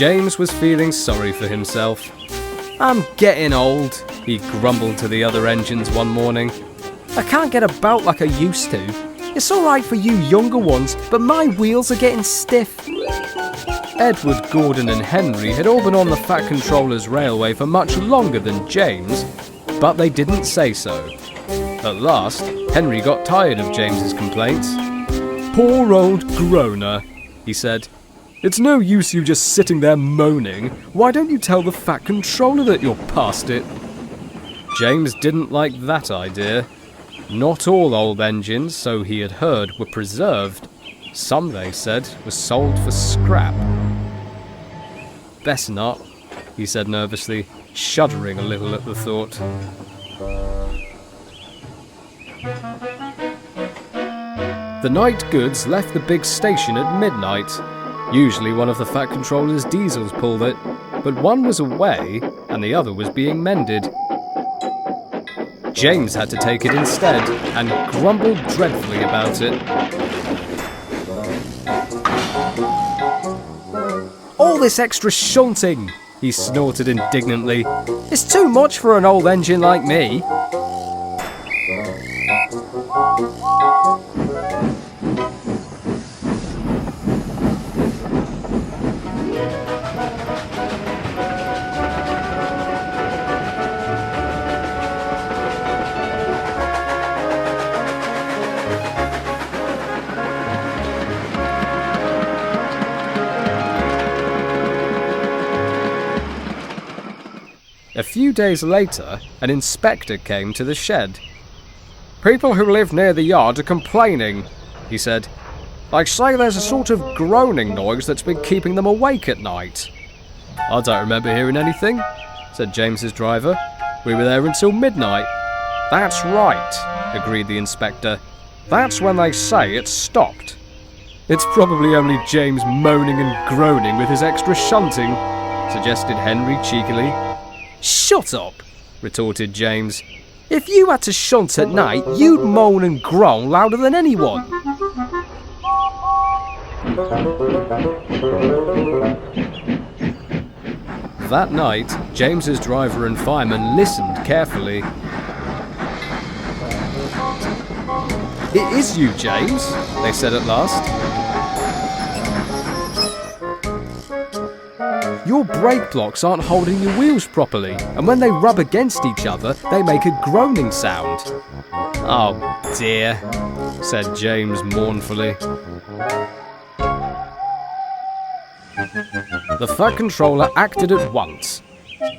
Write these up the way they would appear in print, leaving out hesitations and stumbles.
James was feeling sorry for himself. "I'm getting old," he grumbled to the other engines one morning. "I can't get about like I used to. It's alright for you younger ones, but my wheels are getting stiff." Edward, Gordon and Henry had all been on the Fat Controller's railway for much longer than James, but they didn't say so. At last, Henry got tired of James's complaints. "Poor old Groaner," he said. "It's no use you just sitting there moaning. Why don't you tell the Fat Controller that you're past it?" James didn't like that idea. Not all old engines, so he had heard, were preserved. Some, they said, were sold for scrap. "Best not," he said nervously, shuddering a little at the thought. The night goods left the big station at midnight. Usually one of the Fat Controller's diesels pulled it, but one was away and the other was being mended. James had to take it instead and grumbled dreadfully about it. "All this extra shunting," he snorted indignantly. "It's too much for an old engine like me." A few days later, an inspector came to the shed. "People who live near the yard are complaining," he said. "They say there's a sort of groaning noise that's been keeping them awake at night." "I don't remember hearing anything," said James's driver. "We were there until midnight." "That's right," agreed the inspector. "That's when they say it's stopped." "It's probably only James moaning and groaning with his extra shunting," suggested Henry cheekily. "Shut up," retorted James. "If you had to shunt at night, you'd moan and groan louder than anyone." That night, James's driver and fireman listened carefully. "It is you, James," they said at last. "Your brake blocks aren't holding your wheels properly, and when they rub against each other, they make a groaning sound." "Oh dear," said James mournfully. The Fat Controller acted at once.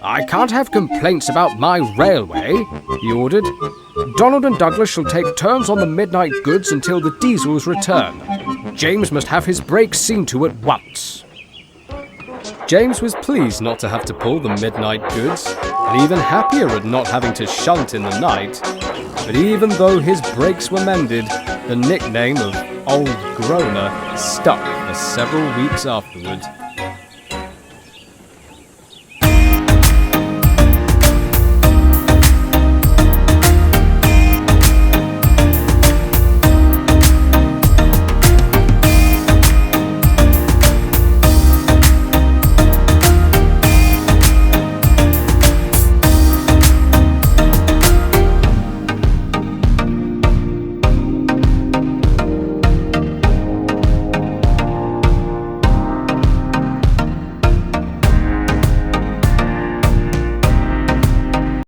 "I can't have complaints about my railway," he ordered. "Donald and Douglas shall take turns on the midnight goods until the diesels return. James must have his brakes seen to at once." James was pleased not to have to pull the midnight goods, and even happier at not having to shunt in the night. But even though his brakes were mended, the nickname of Old Groaner stuck for several weeks afterward.